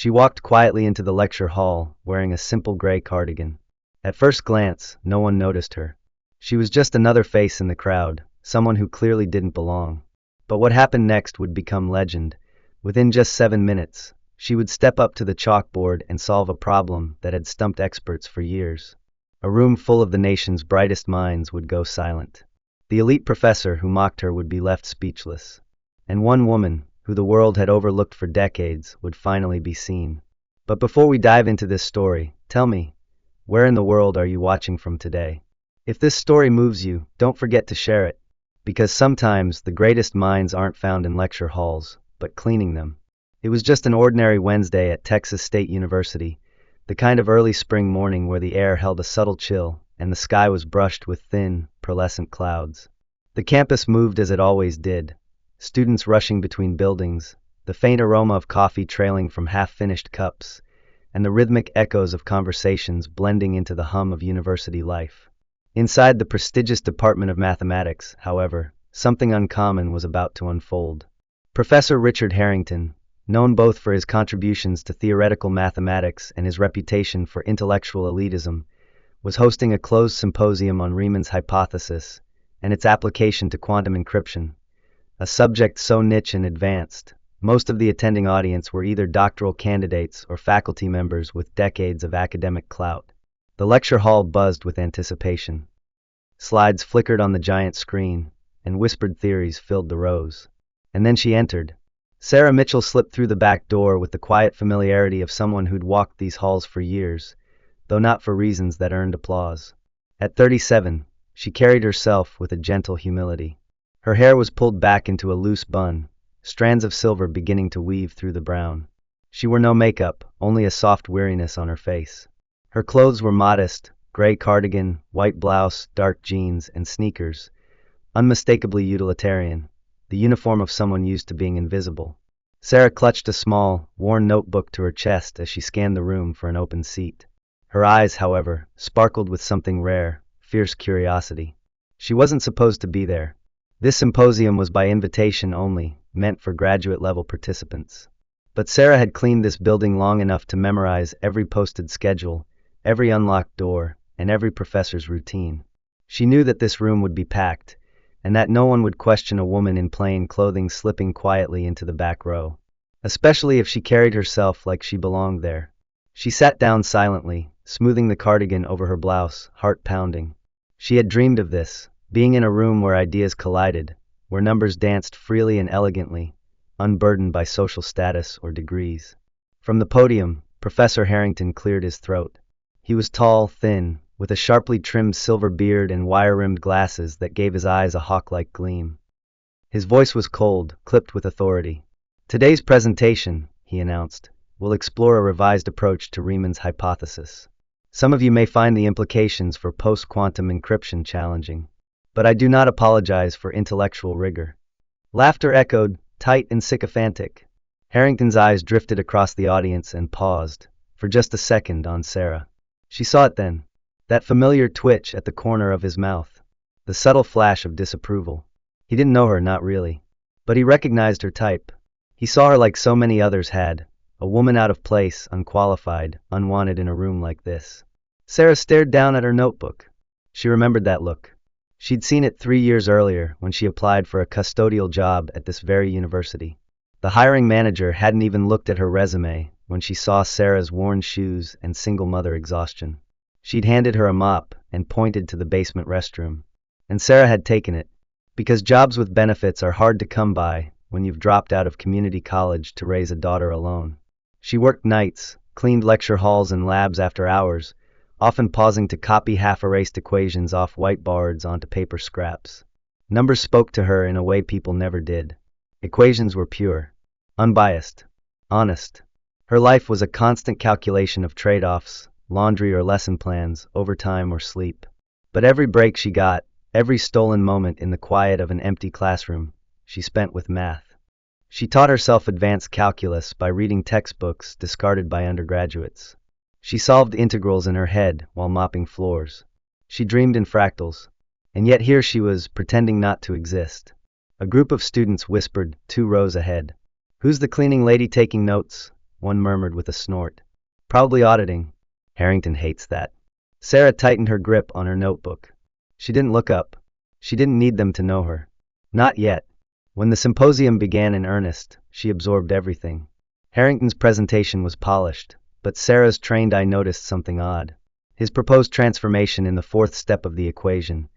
She walked quietly into the lecture hall, wearing a simple gray cardigan. At first glance, no one noticed her. She was just another face in the crowd, someone who clearly didn't belong. But what happened next would become legend. Within just 7 minutes, she would step up to the chalkboard and solve a problem that had stumped experts for years. A room full of the nation's brightest minds would go silent. The elite professor who mocked her would be left speechless. And one woman, who the world had overlooked for decades, would finally be seen. But before we dive into this story, tell me, where in the world are you watching from today? If this story moves you, don't forget to share it. Because sometimes the greatest minds aren't found in lecture halls, but cleaning them. It was just an ordinary Wednesday at Texas State University, the kind of early spring morning where the air held a subtle chill and the sky was brushed with thin, pearlescent clouds. The campus moved as it always did, students rushing between buildings, the faint aroma of coffee trailing from half-finished cups, and the rhythmic echoes of conversations blending into the hum of university life. Inside the prestigious Department of Mathematics, however, something uncommon was about to unfold. Professor Richard Harrington, known both for his contributions to theoretical mathematics and his reputation for intellectual elitism, was hosting a closed symposium on Riemann's hypothesis and its application to quantum encryption, a subject so niche and advanced. Most of the attending audience were either doctoral candidates or faculty members with decades of academic clout. The lecture hall buzzed with anticipation. Slides flickered on the giant screen, and whispered theories filled the rows. And then she entered. Sarah Mitchell slipped through the back door with the quiet familiarity of someone who'd walked these halls for years, though not for reasons that earned applause. At 37, she carried herself with a gentle humility. Her hair was pulled back into a loose bun, strands of silver beginning to weave through the brown. She wore no makeup, only a soft weariness on her face. Her clothes were modest, gray cardigan, white blouse, dark jeans, and sneakers, unmistakably utilitarian, the uniform of someone used to being invisible. Sarah clutched a small, worn notebook to her chest as she scanned the room for an open seat. Her eyes, however, sparkled with something rare, fierce curiosity. She wasn't supposed to be there. This symposium was by invitation only, meant for graduate-level participants. But Sarah had cleaned this building long enough to memorize every posted schedule, every unlocked door, and every professor's routine. She knew that this room would be packed, and that no one would question a woman in plain clothing slipping quietly into the back row, especially if she carried herself like she belonged there. She sat down silently, smoothing the cardigan over her blouse, heart pounding. She had dreamed of this, being in a room where ideas collided, where numbers danced freely and elegantly, unburdened by social status or degrees. From the podium, Professor Harrington cleared his throat. He was tall, thin, with a sharply trimmed silver beard and wire-rimmed glasses that gave his eyes a hawk-like gleam. His voice was cold, clipped with authority. Today's presentation, he announced, will explore a revised approach to Riemann's hypothesis. Some of you may find the implications for post-quantum encryption challenging, but I do not apologize for intellectual rigor. Laughter echoed, tight and sycophantic. Harrington's eyes drifted across the audience and paused, for just a second, on Sarah. She saw it then. That familiar twitch at the corner of his mouth. The subtle flash of disapproval. He didn't know her, not really. But he recognized her type. He saw her like so many others had. A woman out of place, unqualified, unwanted in a room like this. Sarah stared down at her notebook. She remembered that look. She'd seen it 3 years earlier when she applied for a custodial job at this very university. The hiring manager hadn't even looked at her resume when she saw Sarah's worn shoes and single mother exhaustion. She'd handed her a mop and pointed to the basement restroom. And Sarah had taken it, because jobs with benefits are hard to come by when you've dropped out of community college to raise a daughter alone. She worked nights, cleaned lecture halls and labs after hours, often pausing to copy half-erased equations off whiteboards onto paper scraps. Numbers spoke to her in a way people never did. Equations were pure, unbiased, honest. Her life was a constant calculation of trade-offs, laundry or lesson plans, overtime or sleep. But every break she got, every stolen moment in the quiet of an empty classroom, she spent with math. She taught herself advanced calculus by reading textbooks discarded by undergraduates. She solved integrals in her head while mopping floors. She dreamed in fractals. And yet here she was, pretending not to exist. A group of students whispered 2 rows ahead. "Who's the cleaning lady taking notes?" one murmured with a snort. Probably auditing. Harrington hates that. Sarah tightened her grip on her notebook. She didn't look up. She didn't need them to know her. Not yet. When the symposium began in earnest, she absorbed everything. Harrington's presentation was polished, but Sarah's trained eye noticed something odd. His proposed transformation in the fourth step of the equation.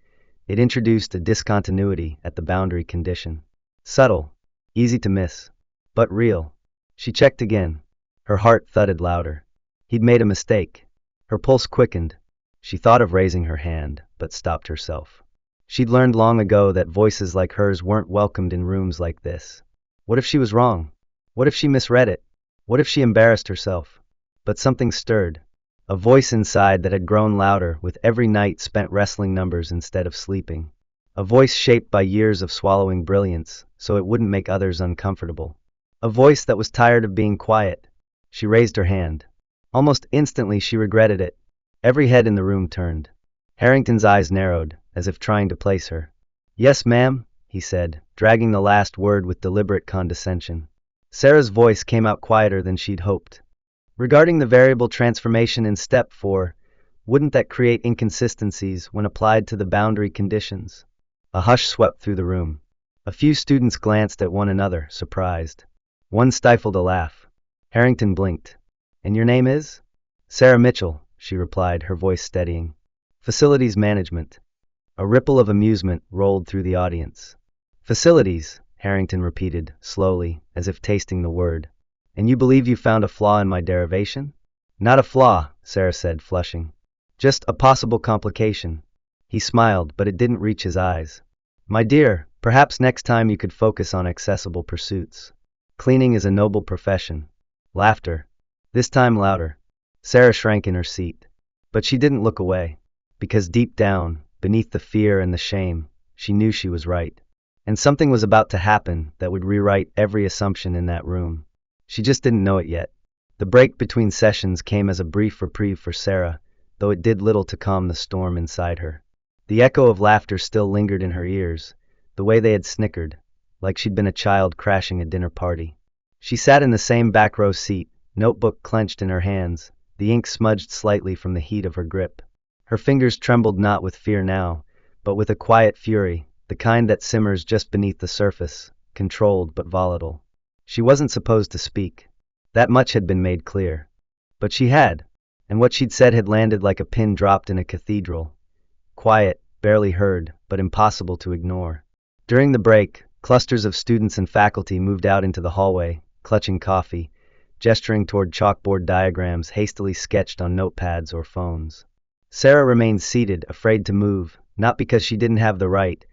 It introduced a discontinuity at the boundary condition. Subtle, easy to miss, but real. She checked again. Her heart thudded louder. He'd made a mistake. Her pulse quickened. She thought of raising her hand, but stopped herself. She'd learned long ago that voices like hers weren't welcomed in rooms like this. What if she was wrong? What if she misread it? What if she embarrassed herself? But something stirred. A voice inside that had grown louder with every night spent wrestling numbers instead of sleeping. A voice shaped by years of swallowing brilliance, so it wouldn't make others uncomfortable. A voice that was tired of being quiet. She raised her hand. Almost instantly she regretted it. Every head in the room turned. Harrington's eyes narrowed, as if trying to place her. "Yes, ma'am," he said, dragging the last word with deliberate condescension. Sarah's voice came out quieter than she'd hoped. "Regarding the variable transformation in step 4, wouldn't that create inconsistencies when applied to the boundary conditions?" A hush swept through the room. A few students glanced at one another, surprised. One stifled a laugh. Harrington blinked. "And your name is?" "Sarah Mitchell," she replied, her voice steadying. "Facilities management." A ripple of amusement rolled through the audience. "Facilities," Harrington repeated, slowly, as if tasting the word. "And you believe you found a flaw in my derivation?" "Not a flaw," Sarah said, flushing. "Just a possible complication." He smiled, but it didn't reach his eyes. "My dear, perhaps next time you could focus on accessible pursuits. Cleaning is a noble profession." Laughter. This time louder. Sarah shrank in her seat. But she didn't look away. Because deep down, beneath the fear and the shame, she knew she was right. And something was about to happen that would rewrite every assumption in that room. She just didn't know it yet. The break between sessions came as a brief reprieve for Sarah, though it did little to calm the storm inside her. The echo of laughter still lingered in her ears, the way they had snickered, like she'd been a child crashing a dinner party. She sat in the same back row seat, notebook clenched in her hands, the ink smudged slightly from the heat of her grip. Her fingers trembled not with fear now, but with a quiet fury, the kind that simmers just beneath the surface, controlled but volatile. She wasn't supposed to speak. That much had been made clear. But she had, and what she'd said had landed like a pin dropped in a cathedral. Quiet, barely heard, but impossible to ignore. During the break, clusters of students and faculty moved out into the hallway, clutching coffee, gesturing toward chalkboard diagrams hastily sketched on notepads or phones. Sarah remained seated, afraid to move, not because she didn't have the right,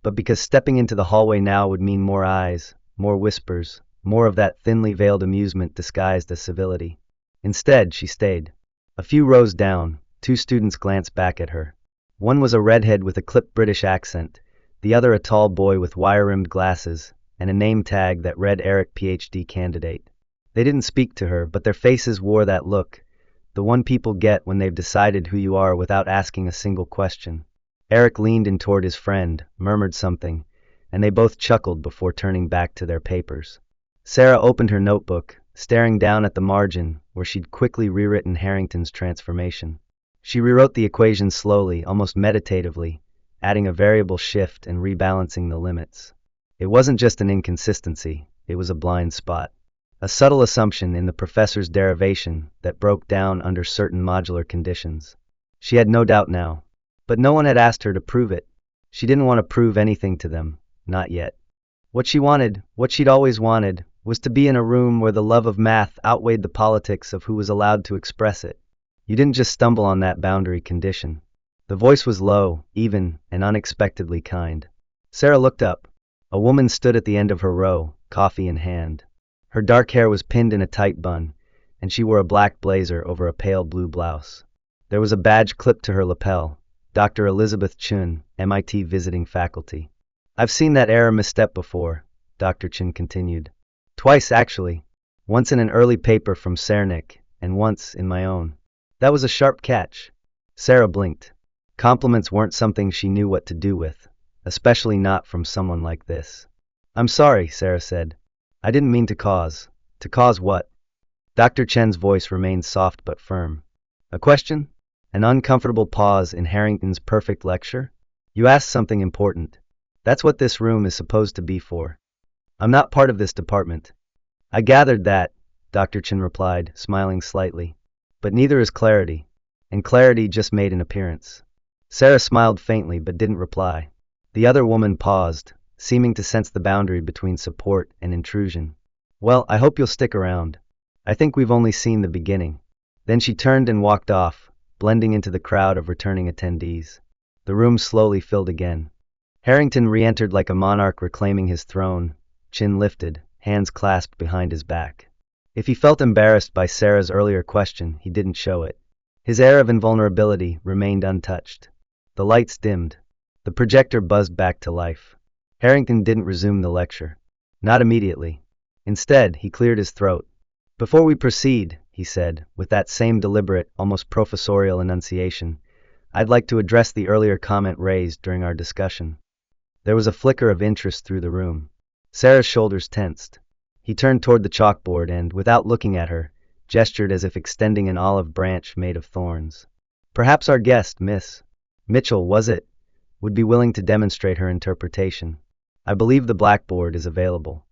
but because stepping into the hallway now would mean more eyes, more whispers, more of that thinly veiled amusement disguised as civility. Instead, she stayed. A few rows down, two students glanced back at her. One was a redhead with a clipped British accent, the other a tall boy with wire-rimmed glasses, and a name tag that read Eric PhD candidate. They didn't speak to her, but their faces wore that look, the one people get when they've decided who you are without asking a single question. Eric leaned in toward his friend, murmured something, and they both chuckled before turning back to their papers. Sarah opened her notebook, staring down at the margin where she'd quickly rewritten Harrington's transformation. She rewrote the equation slowly, almost meditatively, adding a variable shift and rebalancing the limits. It wasn't just an inconsistency, it was a blind spot. A subtle assumption in the professor's derivation that broke down under certain modular conditions. She had no doubt now. But no one had asked her to prove it. She didn't want to prove anything to them, not yet. What she wanted, what she'd always wanted, was to be in a room where the love of math outweighed the politics of who was allowed to express it. You didn't just stumble on that boundary condition. The voice was low, even, and unexpectedly kind. Sarah looked up. A woman stood at the end of her row, coffee in hand. Her dark hair was pinned in a tight bun, and she wore a black blazer over a pale blue blouse. There was a badge clipped to her lapel, Dr. Elizabeth Chun, MIT visiting faculty. "I've seen that error misstep before," Dr. Chun continued. "Twice, actually. Once in an early paper from Cernic, and once in my own." That was a sharp catch. Sarah blinked. Compliments weren't something she knew what to do with, especially not from someone like this. "I'm sorry," Sarah said. "I didn't mean to cause." "To cause what?" Dr. Chen's voice remained soft but firm. A question? An uncomfortable pause in Harrington's perfect lecture? You asked something important. That's what this room is supposed to be for. I'm not part of this department. I gathered that, Dr. Chen replied, smiling slightly. But neither is Clarity. And Clarity just made an appearance. Sarah smiled faintly but didn't reply. The other woman paused, seeming to sense the boundary between support and intrusion. Well, I hope you'll stick around. I think we've only seen the beginning. Then she turned and walked off, blending into the crowd of returning attendees. The room slowly filled again. Harrington re-entered like a monarch reclaiming his throne, chin lifted, hands clasped behind his back. If he felt embarrassed by Sarah's earlier question, he didn't show it. His air of invulnerability remained untouched. The lights dimmed. The projector buzzed back to life. Harrington didn't resume the lecture. Not immediately. Instead, he cleared his throat. Before we proceed, he said, with that same deliberate, almost professorial enunciation, I'd like to address the earlier comment raised during our discussion. There was a flicker of interest through the room. Sarah's shoulders tensed. He turned toward the chalkboard and, without looking at her, gestured as if extending an olive branch made of thorns. Perhaps our guest, Miss Mitchell, was it, would be willing to demonstrate her interpretation. I believe the blackboard is available.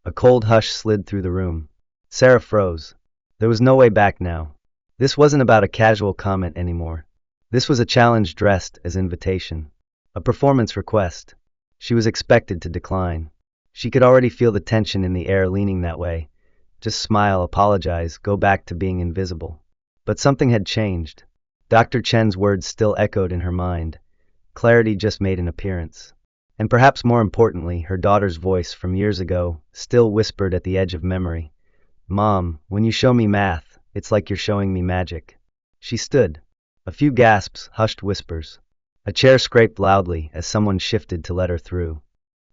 A cold hush slid through the room. Sarah froze. There was no way back now. This wasn't about a casual comment anymore. This was a challenge dressed as invitation. A performance request. She was expected to decline. She could already feel the tension in the air leaning that way. Just smile, apologize, go back to being invisible. But something had changed. Dr. Chen's words still echoed in her mind. Clarity just made an appearance. And perhaps more importantly, her daughter's voice from years ago still whispered at the edge of memory. Mom, when you show me math, it's like you're showing me magic. She stood. A few gasps, hushed whispers. A chair scraped loudly as someone shifted to let her through.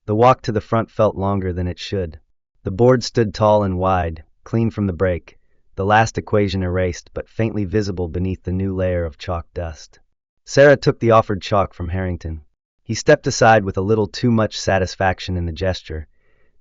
The walk to the front felt longer than it should. The board stood tall and wide, clean from the break, the last equation erased but faintly visible beneath the new layer of chalk dust. Sarah took the offered chalk from Harrington. He stepped aside with a little too much satisfaction in the gesture,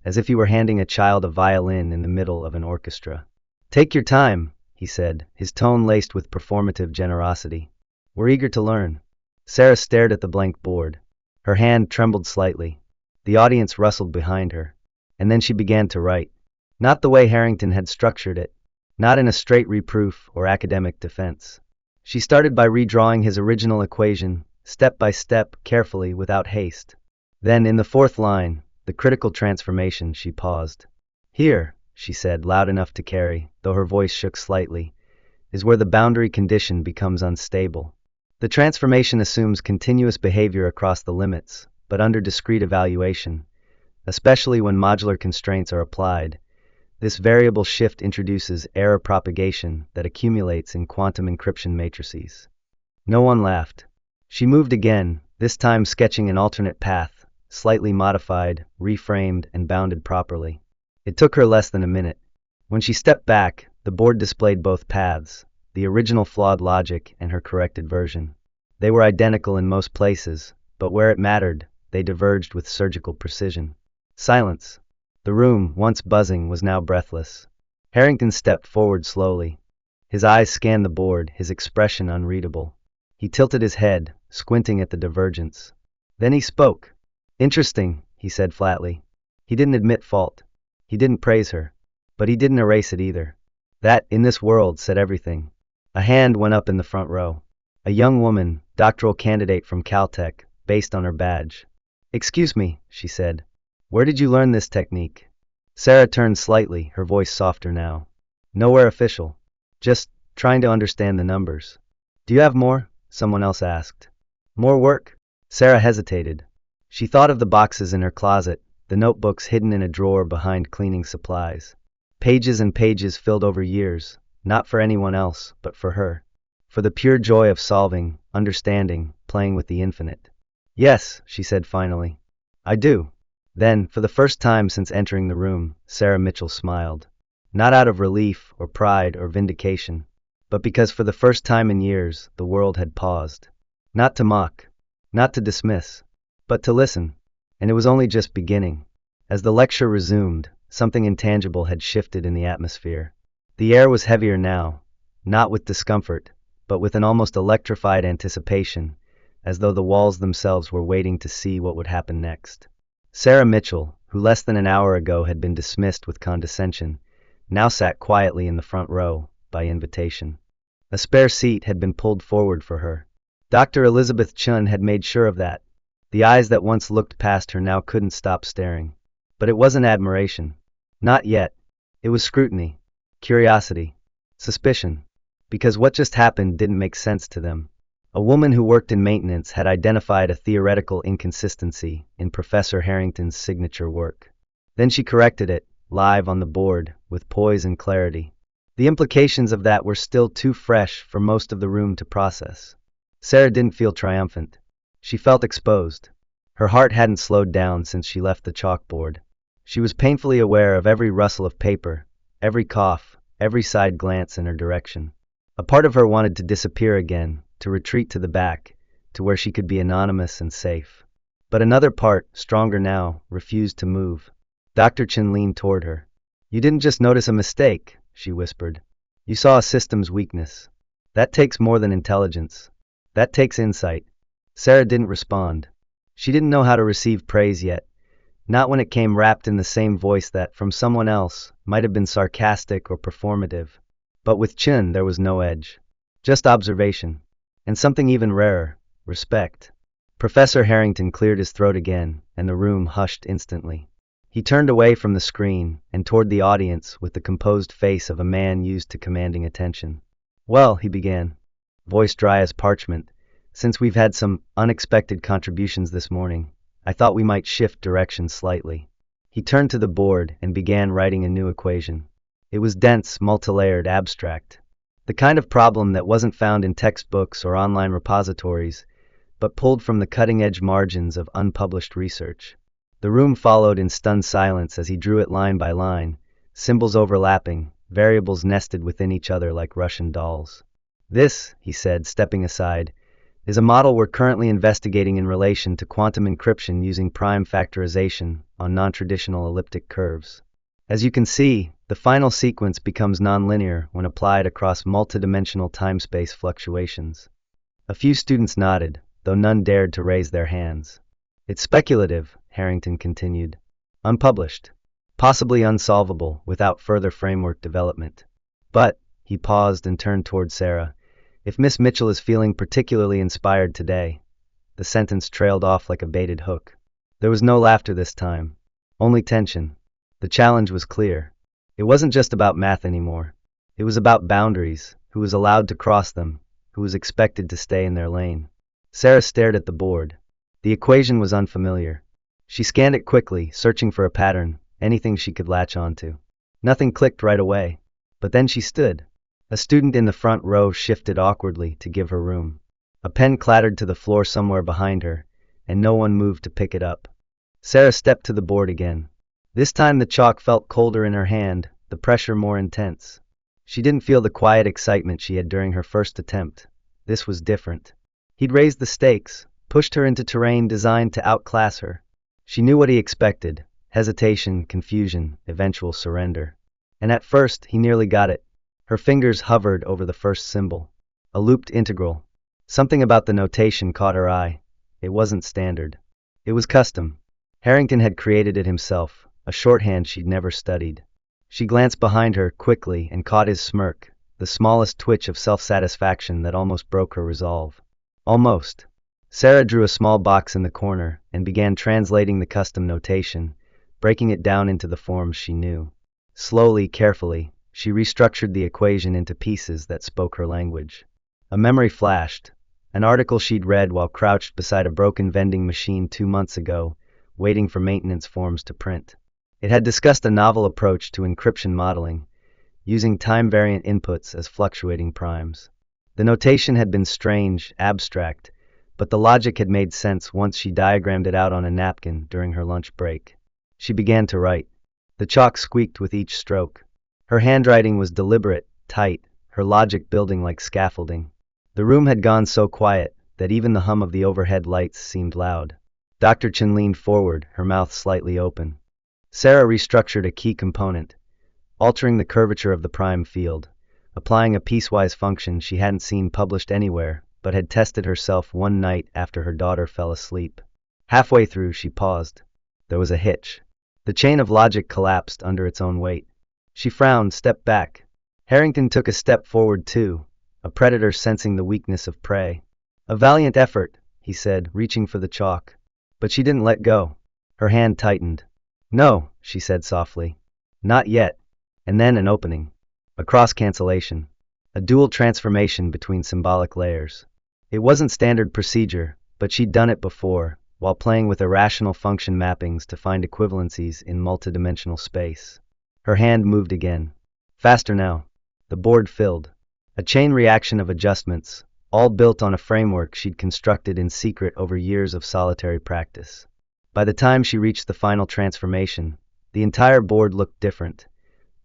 as if he were handing a child a violin in the middle of an orchestra. Take your time, he said, his tone laced with performative generosity. We're eager to learn. Sarah stared at the blank board. Her hand trembled slightly. The audience rustled behind her. And then she began to write. Not the way Harrington had structured it. Not in a straight reproof or academic defense. She started by redrawing his original equation, step by step, carefully, without haste. Then, in the fourth line, the critical transformation, she paused. Here, she said, loud enough to carry, though her voice shook slightly, is where the boundary condition becomes unstable. The transformation assumes continuous behavior across the limits, but under discrete evaluation, especially when modular constraints are applied. This variable shift introduces error propagation that accumulates in quantum encryption matrices. No one laughed. She moved again, this time sketching an alternate path, slightly modified, reframed, and bounded properly. It took her less than a minute. When she stepped back, the board displayed both paths, the original flawed logic and her corrected version. They were identical in most places, but where it mattered, they diverged with surgical precision. Silence. The room, once buzzing, was now breathless. Harrington stepped forward slowly. His eyes scanned the board, his expression unreadable. He tilted his head, squinting at the divergence. Then he spoke. Interesting, he said flatly. He didn't admit fault. He didn't praise her. But he didn't erase it either. That, in this world, said everything. A hand went up in the front row. A young woman, doctoral candidate from Caltech, based on her badge. Excuse me, she said. Where did you learn this technique? Sarah turned slightly, her voice softer now. Nowhere official. Just trying to understand the numbers. Do you have more? Someone else asked. More work? Sarah hesitated. She thought of the boxes in her closet, the notebooks hidden in a drawer behind cleaning supplies. Pages and pages filled over years, not for anyone else, but for her. For the pure joy of solving, understanding, playing with the infinite. Yes, she said finally. I do. Then, for the first time since entering the room, Sarah Mitchell smiled. Not out of relief or pride or vindication, but because for the first time in years, the world had paused. Not to mock, not to dismiss, but to listen. And it was only just beginning. As the lecture resumed, something intangible had shifted in the atmosphere. The air was heavier now, not with discomfort, but with an almost electrified anticipation, as though the walls themselves were waiting to see what would happen next. Sarah Mitchell, who less than an hour ago had been dismissed with condescension, now sat quietly in the front row, by invitation. A spare seat had been pulled forward for her. Dr. Elizabeth Chun had made sure of that. The eyes that once looked past her now couldn't stop staring. But it wasn't admiration. Not yet. It was scrutiny, curiosity, suspicion. Because what just happened didn't make sense to them. A woman who worked in maintenance had identified a theoretical inconsistency in Professor Harrington's signature work. Then she corrected it, live on the board, with poise and clarity. The implications of that were still too fresh for most of the room to process. Sarah didn't feel triumphant. She felt exposed. Her heart hadn't slowed down since she left the chalkboard. She was painfully aware of every rustle of paper, every cough, every side glance in her direction. A part of her wanted to disappear again, to retreat to the back, to where she could be anonymous and safe. But another part, stronger now, refused to move. Dr. Chin leaned toward her. "You didn't just notice a mistake," she whispered. "You saw a system's weakness. That takes more than intelligence. That takes insight." Sarah didn't respond. She didn't know how to receive praise yet, not when it came wrapped in the same voice that, from someone else, might have been sarcastic or performative. But with Chin there was no edge. Just observation. And something even rarer, respect. Professor Harrington cleared his throat again, and the room hushed instantly. He turned away from the screen and toward the audience with the composed face of a man used to commanding attention. "Well," he began, voice dry as parchment, "since we've had some unexpected contributions this morning, I thought we might shift direction slightly." He turned to the board and began writing a new equation. It was dense, multilayered, abstract. The kind of problem that wasn't found in textbooks or online repositories, but pulled from the cutting-edge margins of unpublished research. The room followed in stunned silence as he drew it line by line, symbols overlapping, variables nested within each other like Russian dolls. "This," he said, stepping aside, "is a model we're currently investigating in relation to quantum encryption using prime factorization on non-traditional elliptic curves. As you can see, the final sequence becomes nonlinear when applied across multidimensional time-space fluctuations." A few students nodded, though none dared to raise their hands. "It's speculative," Harrington continued. "Unpublished. Possibly unsolvable without further framework development. But," he paused and turned toward Sarah, "if Miss Mitchell is feeling particularly inspired today." The sentence trailed off like a baited hook. There was no laughter this time. Only tension. The challenge was clear. It wasn't just about math anymore. It was about boundaries, who was allowed to cross them, who was expected to stay in their lane. Sarah stared at the board. The equation was unfamiliar. She scanned it quickly, searching for a pattern, anything she could latch onto. Nothing clicked right away. But then she stood. A student in the front row shifted awkwardly to give her room. A pen clattered to the floor somewhere behind her, and no one moved to pick it up. Sarah stepped to the board again. This time the chalk felt colder in her hand, the pressure more intense. She didn't feel the quiet excitement she had during her first attempt. This was different. He'd raised the stakes, pushed her into terrain designed to outclass her. She knew what he expected: hesitation, confusion, eventual surrender. And at first, he nearly got it. Her fingers hovered over the first symbol. A looped integral. Something about the notation caught her eye. It wasn't standard. It was custom. Harrington had created it himself, a shorthand she'd never studied. She glanced behind her quickly and caught his smirk, the smallest twitch of self-satisfaction that almost broke her resolve. Almost. Sarah drew a small box in the corner and began translating the custom notation, breaking it down into the forms she knew. Slowly, carefully, she restructured the equation into pieces that spoke her language. A memory flashed, an article she'd read while crouched beside a broken vending machine 2 months ago, waiting for maintenance forms to print. It had discussed a novel approach to encryption modeling, using time-variant inputs as fluctuating primes. The notation had been strange, abstract, but the logic had made sense once she diagrammed it out on a napkin during her lunch break. She began to write. The chalk squeaked with each stroke. Her handwriting was deliberate, tight, her logic building like scaffolding. The room had gone so quiet that even the hum of the overhead lights seemed loud. Dr. Chin leaned forward, her mouth slightly open. Sarah restructured a key component. altering the curvature of the prime field, applying a piecewise function she hadn't seen published anywhere, but had tested herself one night after her daughter fell asleep. Halfway through, she paused. There was a hitch. The chain of logic collapsed under its own weight. She frowned, stepped back. Harrington took a step forward too, a predator sensing the weakness of prey. "A valiant effort," he said, reaching for the chalk. But she didn't let go. Her hand tightened. "No," she said softly. "Not yet." And then an opening. A cross-cancellation. A dual transformation between symbolic layers. It wasn't standard procedure, but she'd done it before, while playing with irrational function mappings to find equivalencies in multidimensional space. Her hand moved again. Faster now. The board filled. A chain reaction of adjustments, all built on a framework she'd constructed in secret over years of solitary practice. By the time she reached the final transformation, the entire board looked different.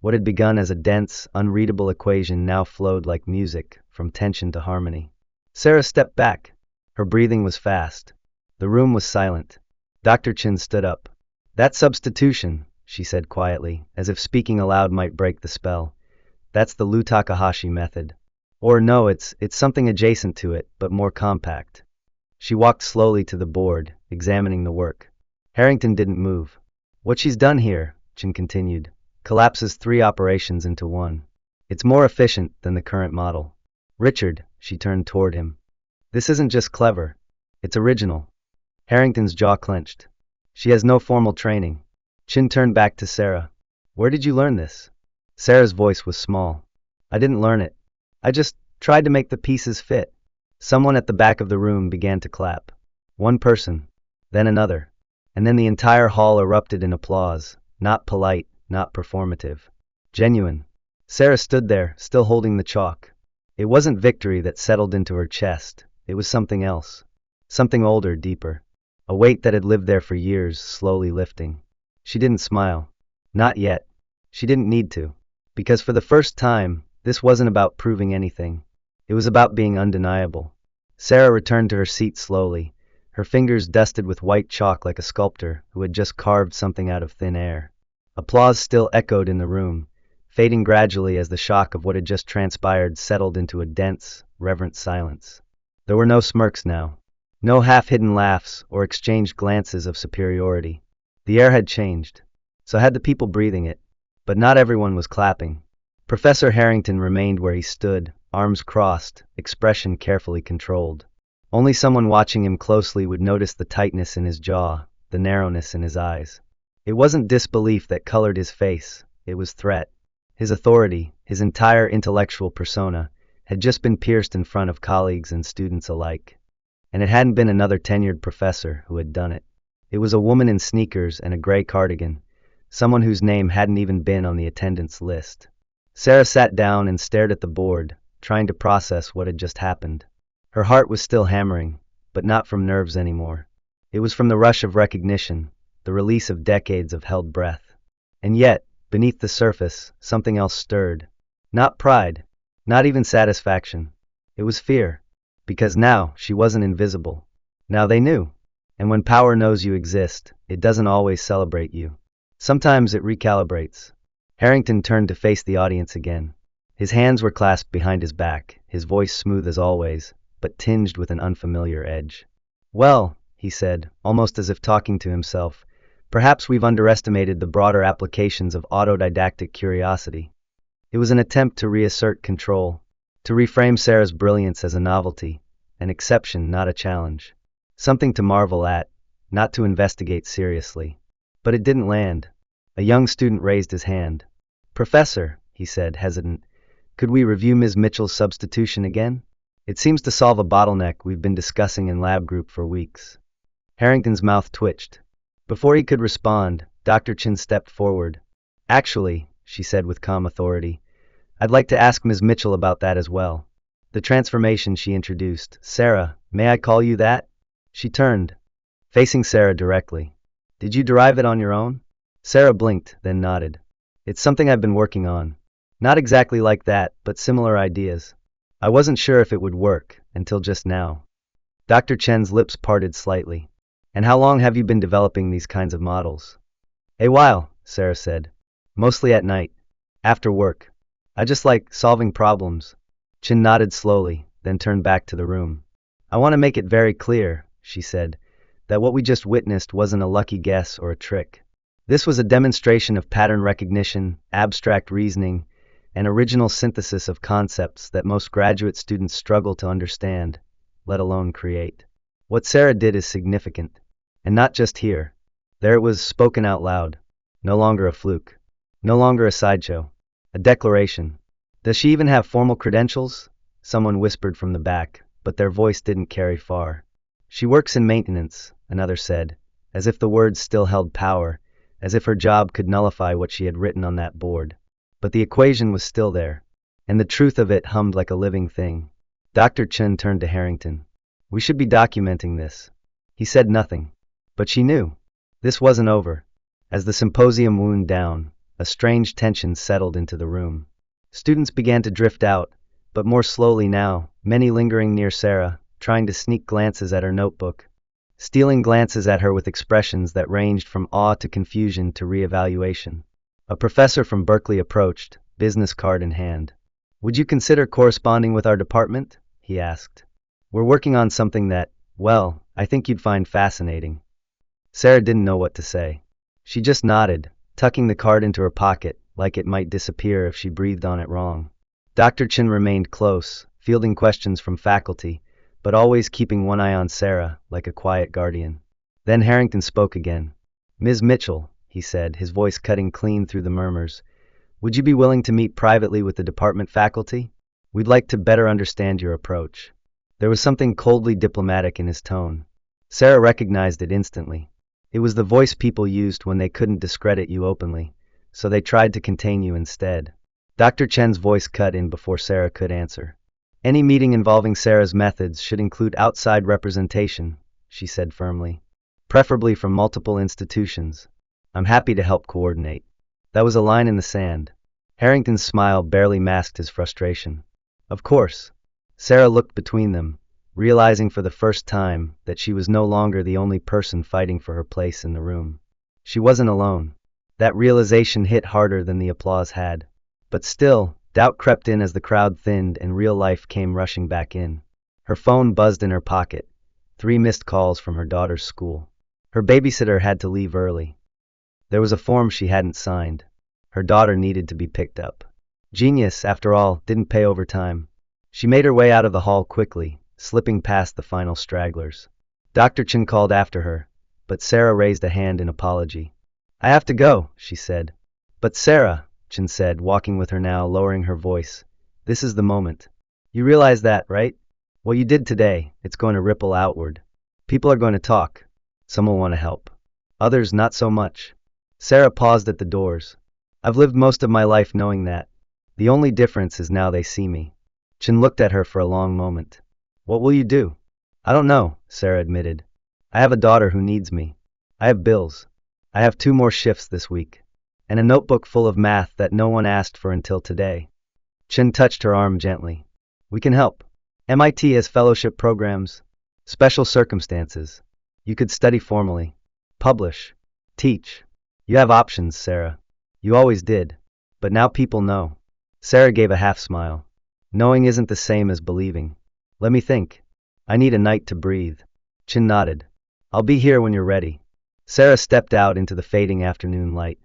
What had begun as a dense, unreadable equation now flowed like music, from tension to harmony. Sarah stepped back. Her breathing was fast. The room was silent. Dr. Chin stood up. "That substitution," she said quietly, as if speaking aloud might break the spell. "That's the Lu Takahashi method. Or no, it's something adjacent to it, but more compact." She walked slowly to the board, examining the work. Harrington didn't move. "What she's done here," Chin continued, "collapses 3 operations into one. It's more efficient than the current model. Richard," she turned toward him. "This isn't just clever. It's original." Harrington's jaw clenched. "She has no formal training." Chin turned back to Sarah. "Where did you learn this?" Sarah's voice was small. "I didn't learn it. I just tried to make the pieces fit." Someone at the back of the room began to clap. One person, then another, and then the entire hall erupted in applause, not polite, not performative. Genuine. Sarah stood there, still holding the chalk. It wasn't victory that settled into her chest. It was something else. Something older, deeper. A weight that had lived there for years, slowly lifting. She didn't smile. Not yet. She didn't need to. Because for the first time, this wasn't about proving anything. It was about being undeniable. Sarah returned to her seat slowly, her fingers dusted with white chalk like a sculptor who had just carved something out of thin air. Applause still echoed in the room, fading gradually as the shock of what had just transpired settled into a dense, reverent silence. There were no smirks now. No half-hidden laughs or exchanged glances of superiority. The air had changed. So had the people breathing it. But not everyone was clapping. Professor Harrington remained where he stood, arms crossed, expression carefully controlled. Only someone watching him closely would notice the tightness in his jaw, the narrowness in his eyes. It wasn't disbelief that colored his face, it was threat. His authority, his entire intellectual persona, had just been pierced in front of colleagues and students alike. And it hadn't been another tenured professor who had done it. It was a woman in sneakers and a gray cardigan, someone whose name hadn't even been on the attendance list. Sarah sat down and stared at the board, trying to process what had just happened. Her heart was still hammering, but not from nerves anymore. It was from the rush of recognition, the release of decades of held breath. And yet, beneath the surface, something else stirred. Not pride, not even satisfaction. It was fear. Because now she wasn't invisible. Now they knew. And when power knows you exist, it doesn't always celebrate you. Sometimes it recalibrates. Harrington turned to face the audience again. His hands were clasped behind his back, his voice smooth as always, but tinged with an unfamiliar edge. "Well," he said, almost as if talking to himself, "perhaps we've underestimated the broader applications of autodidactic curiosity." It was an attempt to reassert control, to reframe Sarah's brilliance as a novelty, an exception, not a challenge. Something to marvel at, not to investigate seriously. But it didn't land. A young student raised his hand. "Professor," he said, hesitant, "could we review Ms. Mitchell's substitution again? It seems to solve a bottleneck we've been discussing in lab group for weeks." Harrington's mouth twitched. Before he could respond, Dr. Chin stepped forward. "Actually," she said with calm authority, "I'd like to ask Ms. Mitchell about that as well. The transformation she introduced. Sarah, may I call you that?" She turned, facing Sarah directly. "Did you derive it on your own?" Sarah blinked, then nodded. "It's something I've been working on. Not exactly like that, but similar ideas. I wasn't sure if it would work, until just now." Dr. Chen's lips parted slightly. "And how long have you been developing these kinds of models?" "A while," Sarah said. "Mostly at night." After work. I just like solving problems. Chin nodded slowly, then turned back to the room. I want to make it very clear, she said, that what we just witnessed wasn't a lucky guess or a trick. This was a demonstration of pattern recognition, abstract reasoning, and original synthesis of concepts that most graduate students struggle to understand, let alone create. What Sarah did is significant. And not just here. There it was, spoken out loud. No longer a fluke. No longer a sideshow. A declaration. Does she even have formal credentials? Someone whispered from the back, but their voice didn't carry far. She works in maintenance, another said, as if the words still held power, as if her job could nullify what she had written on that board. But the equation was still there, and the truth of it hummed like a living thing. Dr. Chen turned to Harrington. We should be documenting this. He said nothing, but she knew. This wasn't over. As the symposium wound down, a strange tension settled into the room. Students began to drift out, but more slowly now, many lingering near Sarah, trying to sneak glances at her notebook, stealing glances at her with expressions that ranged from awe to confusion to reevaluation. A professor from Berkeley approached, business card in hand. Would you consider corresponding with our department? He asked. We're working on something that, well, I think you'd find fascinating. Sarah didn't know what to say. She just nodded, tucking the card into her pocket, like it might disappear if she breathed on it wrong. Dr. Chin remained close, fielding questions from faculty, but always keeping one eye on Sarah, like a quiet guardian. Then Harrington spoke again. Ms. Mitchell, he said, his voice cutting clean through the murmurs, would you be willing to meet privately with the department faculty? We'd like to better understand your approach. There was something coldly diplomatic in his tone. Sarah recognized it instantly. It was the voice people used when they couldn't discredit you openly, so they tried to contain you instead. Dr. Chen's voice cut in before Sarah could answer. Any meeting involving Sarah's methods should include outside representation, she said firmly. Preferably from multiple institutions. I'm happy to help coordinate. That was a line in the sand. Harrington's smile barely masked his frustration. Of course. Sarah looked between them, realizing for the first time that she was no longer the only person fighting for her place in the room. She wasn't alone. That realization hit harder than the applause had. But still, doubt crept in as the crowd thinned and real life came rushing back in. Her phone buzzed in her pocket. 3 missed calls from her daughter's school. Her babysitter had to leave early. There was a form she hadn't signed. Her daughter needed to be picked up. Genius, after all, didn't pay overtime. She made her way out of the hall quickly, slipping past the final stragglers. Dr. Chin called after her, but Sarah raised a hand in apology. I have to go, she said. But Sarah, Chin said, walking with her now, lowering her voice. This is the moment. You realize that, right? What you did today, it's going to ripple outward. People are going to talk. Some will want to help. Others not so much. Sarah paused at the doors. I've lived most of my life knowing that. The only difference is now they see me. Chin looked at her for a long moment. What will you do? I don't know, Sarah admitted. I have a daughter who needs me. I have bills. I have 2 more shifts this week. And a notebook full of math that no one asked for until today. Chin touched her arm gently. We can help. MIT has fellowship programs. Special circumstances. You could study formally. Publish. Teach. You have options, Sarah. You always did. But now people know. Sarah gave a half smile. Knowing isn't the same as believing. Let me think. I need a night to breathe. Chin nodded. I'll be here when you're ready. Sarah stepped out into the fading afternoon light.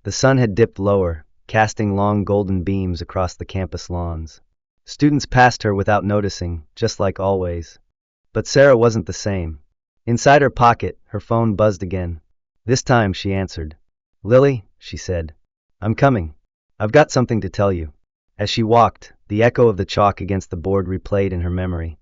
The sun had dipped lower, casting long golden beams across the campus lawns. Students passed her without noticing, just like always. But Sarah wasn't the same. Inside her pocket, her phone buzzed again. This time she answered. Lily, she said. I'm coming. I've got something to tell you. As she walked, the echo of the chalk against the board replayed in her memory.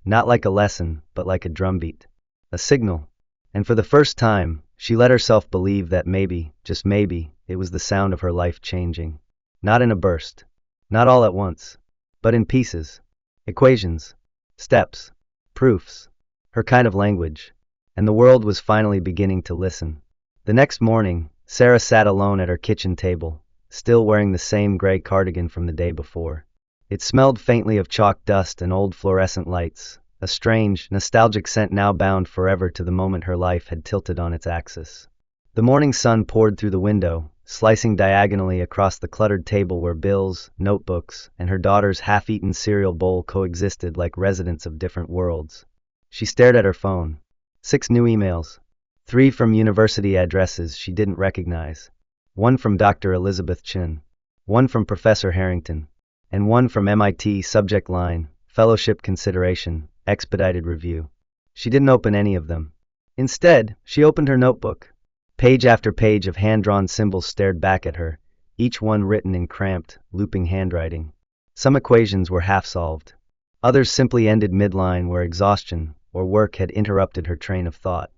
Not like a lesson, but like a drumbeat. A signal. And for the first time, she let herself believe that maybe, just maybe, it was the sound of her life changing. Not in a burst. Not all at once. But in pieces. Equations. Steps. Proofs. Her kind of language. And the world was finally beginning to listen. The next morning, Sarah sat alone at her kitchen table, still wearing the same gray cardigan from the day before. It smelled faintly of chalk dust and old fluorescent lights, a strange, nostalgic scent now bound forever to the moment her life had tilted on its axis. The morning sun poured through the window, slicing diagonally across the cluttered table where bills, notebooks, and her daughter's half-eaten cereal bowl coexisted like residents of different worlds. She stared at her phone. 6 new emails. 3 from university addresses she didn't recognize. 1 from Dr. Elizabeth Chin. 1 from Professor Harrington. And 1 from MIT, subject line, fellowship consideration, expedited review. She didn't open any of them. Instead, she opened her notebook. Page after page of hand-drawn symbols stared back at her, each one written in cramped, looping handwriting. Some equations were half-solved. Others simply ended midline where exhaustion or work had interrupted her train of thought.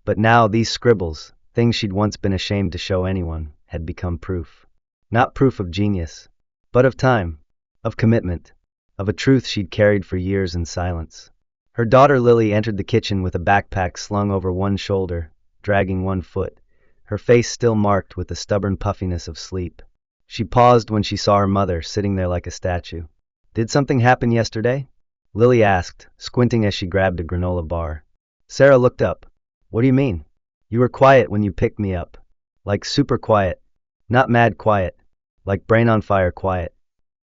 But now these scribbles, things she'd once been ashamed to show anyone, had become proof. Not proof of genius, but of time, of commitment, of a truth she'd carried for years in silence. Her daughter Lily entered the kitchen with a backpack slung over one shoulder, dragging one foot, her face still marked with the stubborn puffiness of sleep. She paused when she saw her mother sitting there like a statue. "Did something happen yesterday?" Lily asked, squinting as she grabbed a granola bar. Sarah looked up. "What do you mean? You were quiet when you picked me up. Like super quiet. Not mad quiet. Like brain on fire quiet."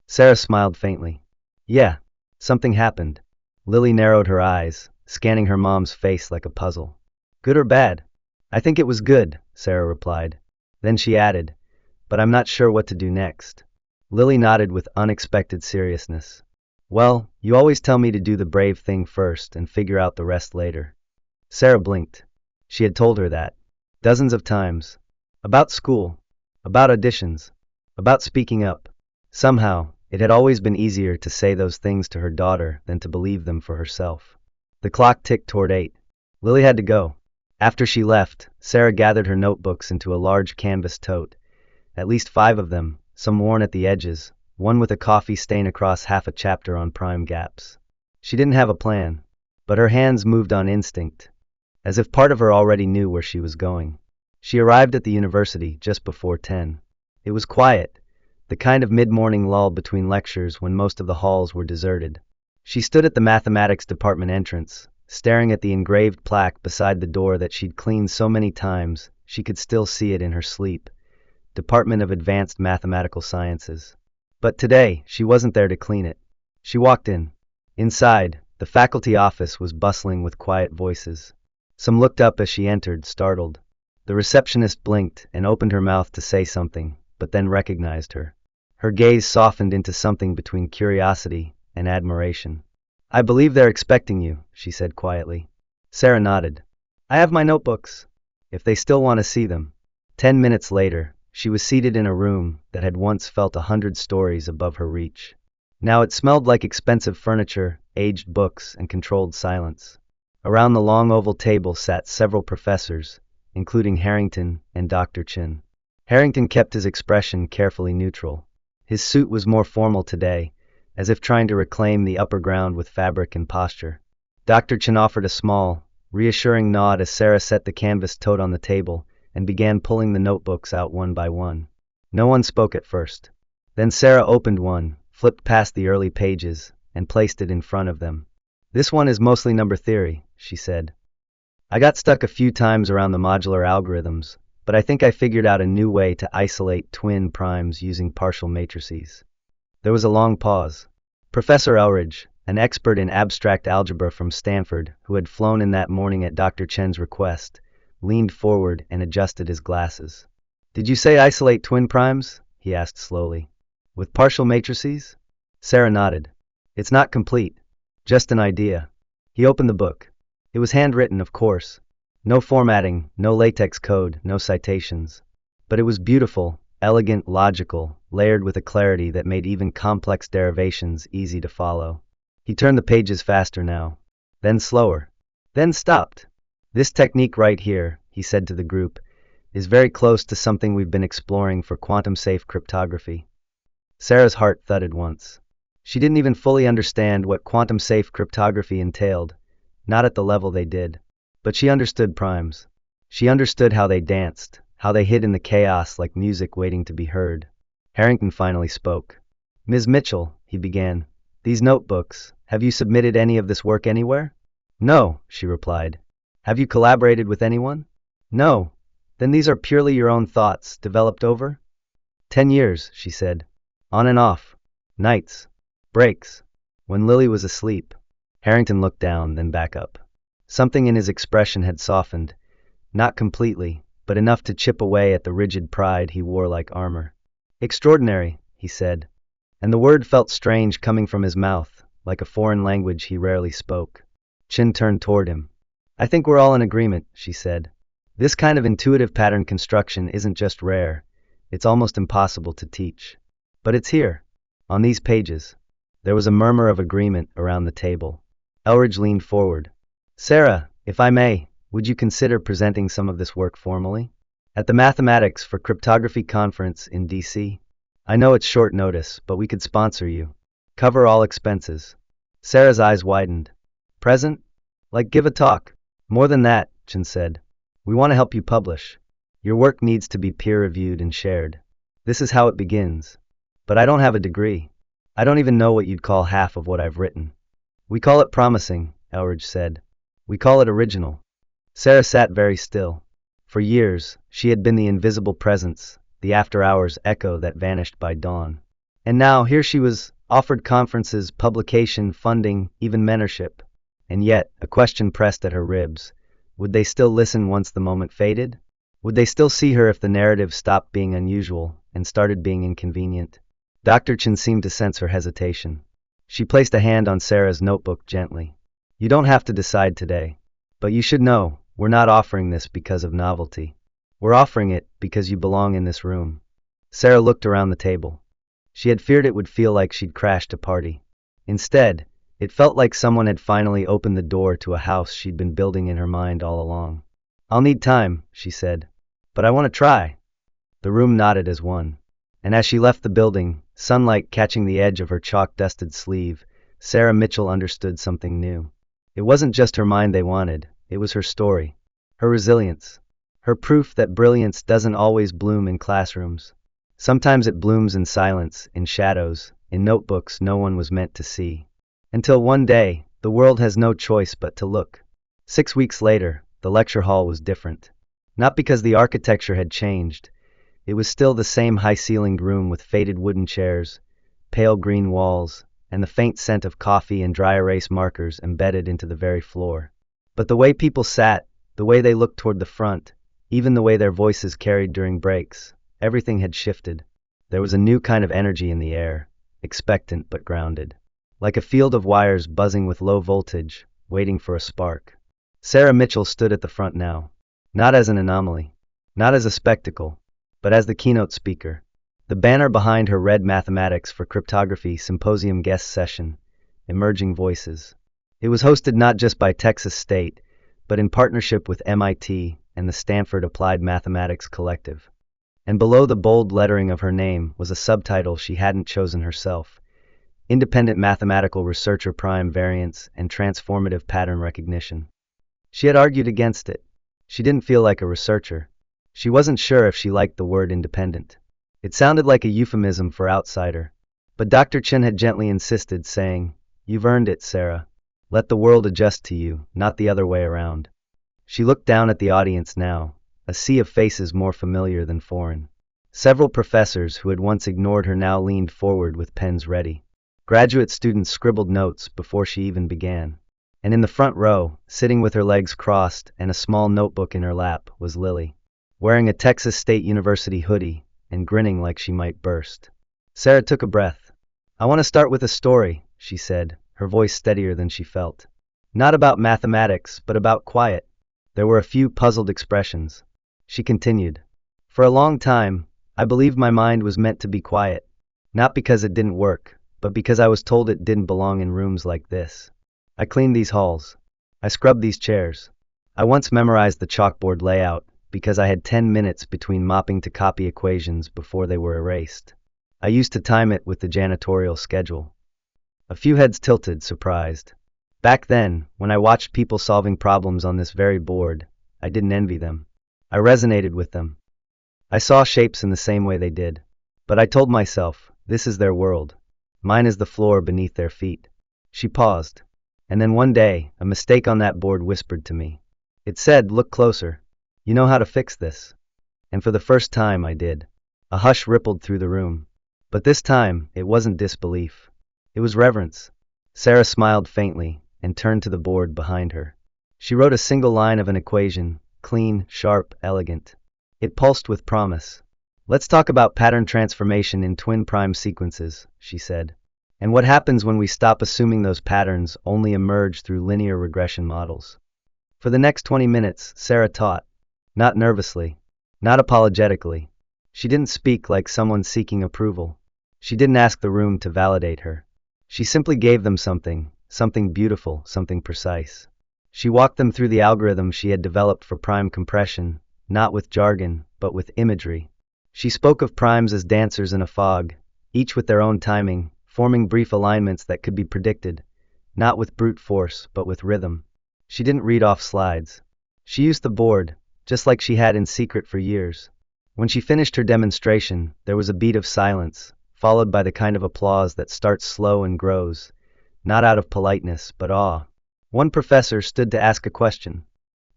Sarah smiled faintly. "Yeah, something happened." Lily narrowed her eyes, scanning her mom's face like a puzzle. "Good or bad?" "I think it was good," Sarah replied. Then she added, "But I'm not sure what to do next." Lily nodded with unexpected seriousness. "Well, you always tell me to do the brave thing first and figure out the rest later." Sarah blinked. She had told her that. Dozens of times. About school. About auditions. About speaking up. Somehow, it had always been easier to say those things to her daughter than to believe them for herself. The clock ticked toward 8. Lily had to go. After she left, Sarah gathered her notebooks into a large canvas tote. At least 5 of them, some worn at the edges, one with a coffee stain across half a chapter on prime gaps. She didn't have a plan, but her hands moved on instinct, as if part of her already knew where she was going. She arrived at the university just before 10. It was quiet, the kind of mid-morning lull between lectures when most of the halls were deserted. She stood at the mathematics department entrance, staring at the engraved plaque beside the door that she'd cleaned so many times she could still see it in her sleep. Department of Advanced Mathematical Sciences. But today, she wasn't there to clean it. She walked in. Inside, the faculty office was bustling with quiet voices. Some looked up as she entered, startled. The receptionist blinked and opened her mouth to say something, but then recognized her. Her gaze softened into something between curiosity and admiration. "I believe they're expecting you," she said quietly. Sarah nodded. "I have my notebooks, if they still want to see them." 10 minutes later, she was seated in a room that had once felt 100 stories above her reach. Now it smelled like expensive furniture, aged books, and controlled silence. Around the long oval table sat several professors, including Harrington and Dr. Chin. Harrington kept his expression carefully neutral. His suit was more formal today, as if trying to reclaim the upper ground with fabric and posture. Dr. Chin offered a small, reassuring nod as Sarah set the canvas tote on the table and began pulling the notebooks out one by one. No one spoke at first. Then Sarah opened one, flipped past the early pages, and placed it in front of them. "This one is mostly number theory," she said. "I got stuck a few times around the modular algorithms, but I think I figured out a new way to isolate twin primes using partial matrices." There was a long pause. Professor Elridge, an expert in abstract algebra from Stanford, who had flown in that morning at Dr. Chen's request, leaned forward and adjusted his glasses. "Did you say isolate twin primes?" he asked slowly. "With partial matrices?" Sarah nodded. "It's not complete. Just an idea." He opened the book. It was handwritten, of course. No formatting, no latex code, no citations. But it was beautiful, elegant, logical, layered with a clarity that made even complex derivations easy to follow. He turned the pages faster now, then slower, then stopped. "This technique right here," he said to the group, "is very close to something we've been exploring for quantum-safe cryptography." Sarah's heart thudded once. She didn't even fully understand what quantum-safe cryptography entailed, not at the level they did. But she understood primes. She understood how they danced, how they hid in the chaos like music waiting to be heard. Harrington finally spoke. "Ms. Mitchell," he began, "these notebooks, have you submitted any of this work anywhere?" "No," she replied. "Have you collaborated with anyone?" "No." "Then these are purely your own thoughts, developed over?" 10 years, she said. On and off. Nights. Breaks. When Lily was asleep. Harrington looked down, then back up. Something in his expression had softened, not completely, but enough to chip away at the rigid pride he wore like armor. Extraordinary, he said, and the word felt strange coming from his mouth, like a foreign language he rarely spoke. Chin turned toward him. I think we're all in agreement, she said. This kind of intuitive pattern construction isn't just rare, it's almost impossible to teach. But it's here, on these pages. There was a murmur of agreement around the table. Elridge leaned forward. Sarah, if I may, would you consider presenting some of this work formally? At the Mathematics for Cryptography conference in D.C.? I know it's short notice, but we could sponsor you. Cover all expenses. Sarah's eyes widened. Present? Like give a talk. More than that, Chin said. We want to help you publish. Your work needs to be peer-reviewed and shared. This is how it begins. But I don't have a degree. I don't even know what you'd call half of what I've written. We call it promising, Elridge said. We call it original. Sarah sat very still. For years, she had been the invisible presence, the after-hours echo that vanished by dawn. And now, here she was, offered conferences, publication, funding, even mentorship. And yet, a question pressed at her ribs. Would they still listen once the moment faded? Would they still see her if the narrative stopped being unusual and started being inconvenient? Dr. Chin seemed to sense her hesitation. She placed a hand on Sarah's notebook gently. You don't have to decide today. But you should know, we're not offering this because of novelty. We're offering it because you belong in this room. Sarah looked around the table. She had feared it would feel like she'd crashed a party. Instead, it felt like someone had finally opened the door to a house she'd been building in her mind all along. I'll need time, she said. But I want to try. The room nodded as one. And as she left the building, sunlight catching the edge of her chalk-dusted sleeve, Sarah Mitchell understood something new. It wasn't just her mind they wanted, it was her story, her resilience, her proof that brilliance doesn't always bloom in classrooms. Sometimes it blooms in silence, in shadows, in notebooks no one was meant to see. Until one day, the world has no choice but to look. 6 weeks later, the lecture hall was different. Not because the architecture had changed. It was still the same high-ceilinged room with faded wooden chairs, pale green walls, and the faint scent of coffee and dry erase markers embedded into the very floor. But the way people sat, the way they looked toward the front, even the way their voices carried during breaks, everything had shifted. There was a new kind of energy in the air, expectant but grounded. Like a field of wires buzzing with low voltage, waiting for a spark. Sarah Mitchell stood at the front now. Not as an anomaly, not as a spectacle, but as the keynote speaker. The banner behind her read Mathematics for Cryptography Symposium Guest Session, Emerging Voices. It was hosted not just by Texas State, but in partnership with MIT and the Stanford Applied Mathematics Collective. And below the bold lettering of her name was a subtitle she hadn't chosen herself: Independent Mathematical Researcher Prime Variance and Transformative Pattern Recognition. She had argued against it. She didn't feel like a researcher. She wasn't sure if she liked the word independent. It sounded like a euphemism for outsider. But Dr. Chin had gently insisted, saying, You've earned it, Sarah. Let the world adjust to you, not the other way around. She looked down at the audience now, a sea of faces more familiar than foreign. Several professors who had once ignored her now leaned forward with pens ready. Graduate students scribbled notes before she even began. And in the front row, sitting with her legs crossed and a small notebook in her lap, was Lily, wearing a Texas State University hoodie and grinning like she might burst. Sarah took a breath. I want to start with a story, she said, her voice steadier than she felt. Not about mathematics, but about quiet. There were a few puzzled expressions. She continued. For a long time, I believed my mind was meant to be quiet. Not because it didn't work, but because I was told it didn't belong in rooms like this. I cleaned these halls. I scrubbed these chairs. I once memorized the chalkboard layout because I had 10 minutes between mopping to copy equations before they were erased. I used to time it with the janitorial schedule. A few heads tilted, surprised. Back then, when I watched people solving problems on this very board, I didn't envy them. I resonated with them. I saw shapes in the same way they did. But I told myself, this is their world. Mine is the floor beneath their feet. She paused. And then one day, a mistake on that board whispered to me. It said, look closer. You know how to fix this. And for the first time, I did. A hush rippled through the room. But this time, it wasn't disbelief. It was reverence. Sarah smiled faintly and turned to the board behind her. She wrote a single line of an equation, clean, sharp, elegant. It pulsed with promise. "Let's talk about pattern transformation in twin prime sequences," she said. "And what happens when we stop assuming those patterns only emerge through linear regression models." For the next 20 minutes, Sarah taught. Not nervously. Not apologetically. She didn't speak like someone seeking approval. She didn't ask the room to validate her. She simply gave them something beautiful, something precise. She walked them through the algorithm she had developed for prime compression, not with jargon, but with imagery. She spoke of primes as dancers in a fog, each with their own timing, forming brief alignments that could be predicted, not with brute force, but with rhythm. She didn't read off slides. She used the board, just like she had in secret for years. When she finished her demonstration, there was a beat of silence, followed by the kind of applause that starts slow and grows, not out of politeness, but awe. One professor stood to ask a question.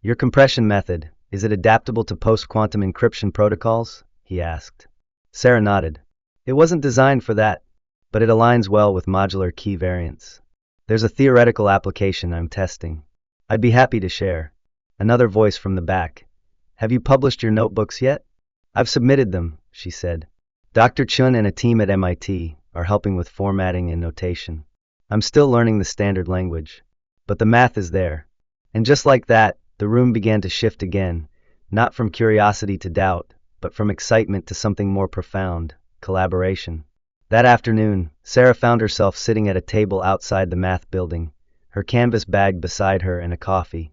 "Your compression method, is it adaptable to post-quantum encryption protocols?" he asked. Sarah nodded. "It wasn't designed for that, but it aligns well with modular key variants. There's a theoretical application I'm testing. I'd be happy to share." Another voice from the back. "Have you published your notebooks yet?" "I've submitted them," she said. "Dr. Chun and a team at MIT are helping with formatting and notation. I'm still learning the standard language. But the math is there." And just like that, the room began to shift again, not from curiosity to doubt, but from excitement to something more profound, collaboration. That afternoon, Sarah found herself sitting at a table outside the math building, her canvas bag beside her and a coffee,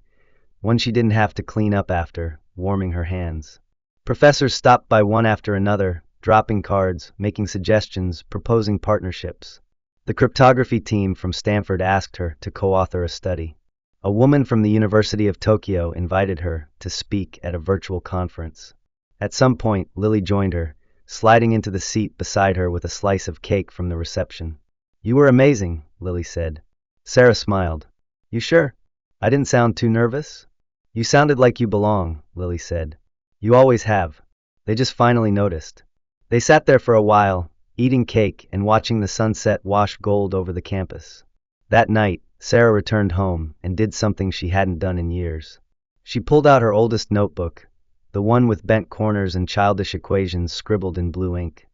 one she didn't have to clean up after, warming her hands. Professors stopped by one after another, dropping cards, making suggestions, proposing partnerships. The cryptography team from Stanford asked her to co-author a study. A woman from the University of Tokyo invited her to speak at a virtual conference. At some point, Lily joined her, sliding into the seat beside her with a slice of cake from the reception. "You were amazing," Lily said. Sarah smiled. "You sure? I didn't sound too nervous?" "You sounded like you belong," Lily said. "You always have." They just finally noticed. They sat there for a while, eating cake and watching the sunset wash gold over the campus. That night, Sarah returned home and did something she hadn't done in years. She pulled out her oldest notebook, the one with bent corners and childish equations scribbled in blue ink.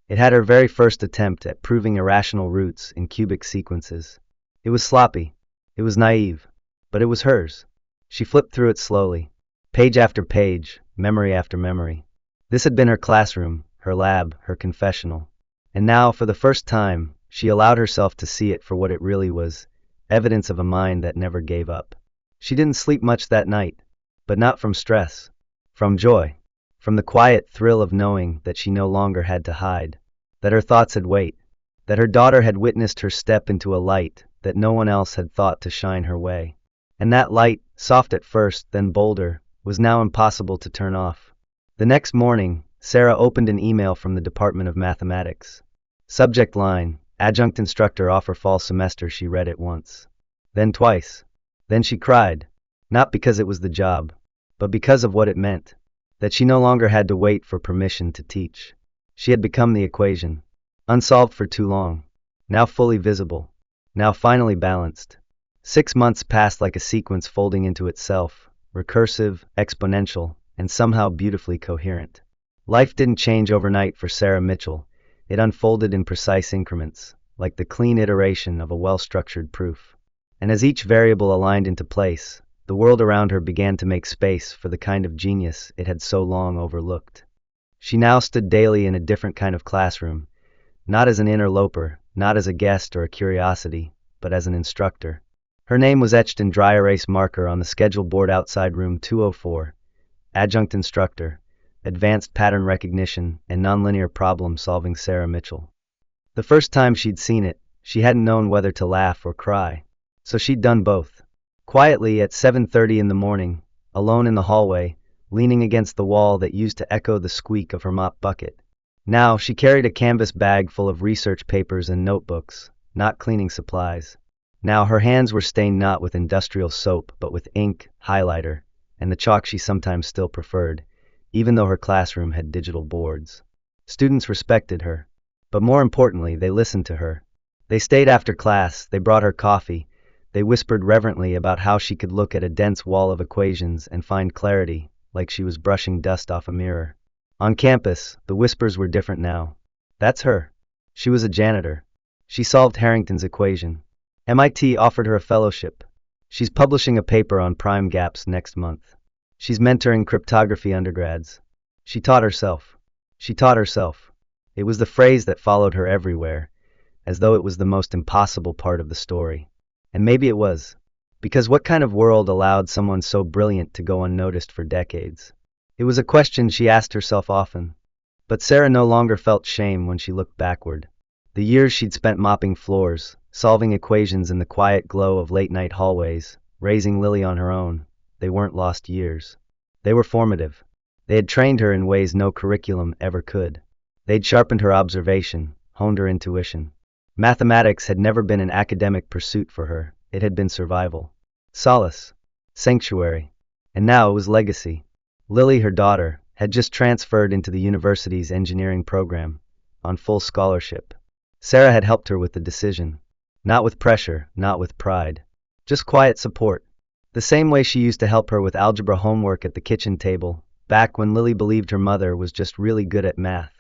It had her very first attempt at proving irrational roots in cubic sequences. It was sloppy. It was naive. But it was hers. She flipped through it slowly, page after page, memory after memory. This had been her classroom, her lab, her confessional. And now, for the first time, she allowed herself to see it for what it really was, evidence of a mind that never gave up. She didn't sleep much that night, but not from stress, from joy, from the quiet thrill of knowing that she no longer had to hide, that her thoughts had weight, that her daughter had witnessed her step into a light that no one else had thought to shine her way. And that light, soft at first, then bolder, was now impossible to turn off. The next morning, Sarah opened an email from the Department of Mathematics. Subject line, "Adjunct instructor offer fall semester." She read it once, then twice. Then she cried, not because it was the job, but because of what it meant, that she no longer had to wait for permission to teach. She had become the equation, unsolved for too long, now fully visible, now finally balanced. 6 months passed like a sequence folding into itself, recursive, exponential, and somehow beautifully coherent. Life didn't change overnight for Sarah Mitchell. It unfolded in precise increments, like the clean iteration of a well-structured proof. And as each variable aligned into place, the world around her began to make space for the kind of genius it had so long overlooked. She now stood daily in a different kind of classroom, not as an interloper, not as a guest or a curiosity, but as an instructor. Her name was etched in dry erase marker on the schedule board outside room 204, Adjunct Instructor, Advanced Pattern Recognition and Nonlinear Problem Solving Sarah Mitchell. The first time she'd seen it, she hadn't known whether to laugh or cry. So she'd done both. Quietly at 7:30 in the morning, alone in the hallway, leaning against the wall that used to echo the squeak of her mop bucket. Now she carried a canvas bag full of research papers and notebooks, not cleaning supplies. Now her hands were stained not with industrial soap but with ink, highlighter, and the chalk she sometimes still preferred, even though her classroom had digital boards. Students respected her. But more importantly, they listened to her. They stayed after class, they brought her coffee, they whispered reverently about how she could look at a dense wall of equations and find clarity, like she was brushing dust off a mirror. On campus, the whispers were different now. That's her. She was a janitor. She solved Harrington's equation. MIT offered her a fellowship. She's publishing a paper on prime gaps next month. She's mentoring cryptography undergrads. She taught herself. She taught herself. It was the phrase that followed her everywhere, as though it was the most impossible part of the story. And maybe it was. Because what kind of world allowed someone so brilliant to go unnoticed for decades? It was a question she asked herself often. But Sarah no longer felt shame when she looked backward. The years she'd spent mopping floors, solving equations in the quiet glow of late-night hallways, raising Lily on her own, they weren't lost years. They were formative. They had trained her in ways no curriculum ever could. They'd sharpened her observation, honed her intuition. Mathematics had never been an academic pursuit for her. It had been survival. Solace. Sanctuary. And now it was legacy. Lily, her daughter, had just transferred into the university's engineering program, on full scholarship. Sarah had helped her with the decision. Not with pressure, not with pride. Just quiet support. The same way she used to help her with algebra homework at the kitchen table, back when Lily believed her mother was just really good at math.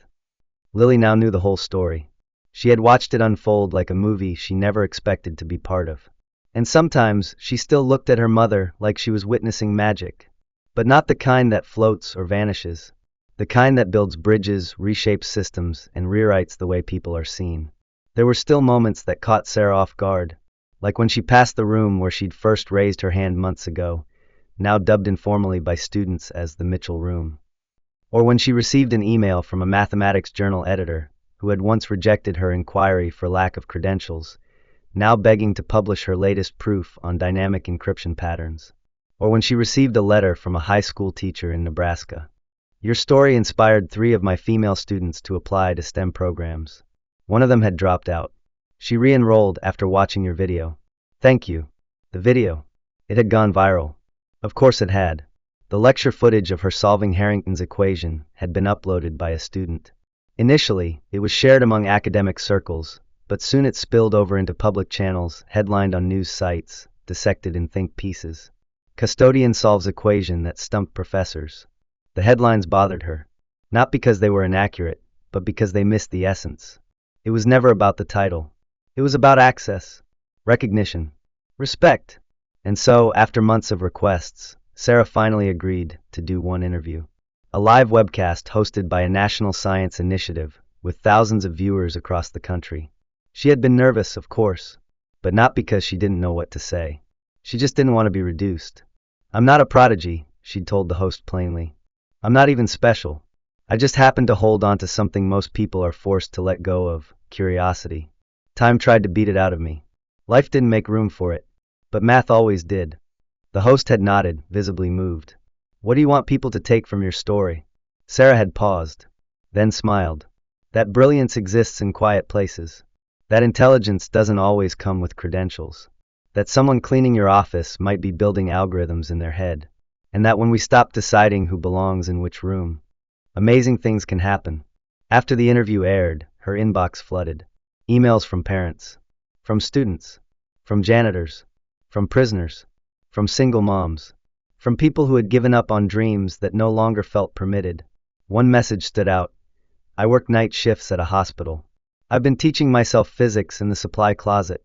Lily now knew the whole story. She had watched it unfold like a movie she never expected to be part of. And sometimes she still looked at her mother like she was witnessing magic. But not the kind that floats or vanishes. The kind that builds bridges, reshapes systems, and rewrites the way people are seen. There were still moments that caught Sarah off guard, like when she passed the room where she'd first raised her hand months ago, now dubbed informally by students as the Mitchell Room. Or when she received an email from a mathematics journal editor who had once rejected her inquiry for lack of credentials, now begging to publish her latest proof on dynamic encryption patterns. Or when she received a letter from a high school teacher in Nebraska. Your story inspired 3 of my female students to apply to STEM programs. One of them had dropped out. She re-enrolled after watching your video. Thank you. The video. It had gone viral. Of course it had. The lecture footage of her solving Harrington's equation had been uploaded by a student. Initially, it was shared among academic circles, but soon it spilled over into public channels, headlined on news sites, dissected in think pieces. Custodian solves equation that stumped professors. The headlines bothered her. Not because they were inaccurate, but because they missed the essence. It was never about the title. It was about access, recognition, respect. And so, after months of requests, Sarah finally agreed to do one interview. A live webcast hosted by a national science initiative with thousands of viewers across the country. She had been nervous, of course, but not because she didn't know what to say. She just didn't want to be reduced. I'm not a prodigy, she'd told the host plainly. I'm not even special. I just happen to hold on to something most people are forced to let go of, curiosity. Time tried to beat it out of me. Life didn't make room for it, but math always did. The host had nodded, visibly moved. What do you want people to take from your story? Sarah had paused, then smiled. That brilliance exists in quiet places. That intelligence doesn't always come with credentials. That someone cleaning your office might be building algorithms in their head. And that when we stop deciding who belongs in which room, amazing things can happen. After the interview aired, her inbox flooded. Emails from parents, from students, from janitors, from prisoners, from single moms, from people who had given up on dreams that no longer felt permitted. One message stood out. I work night shifts at a hospital. I've been teaching myself physics in the supply closet.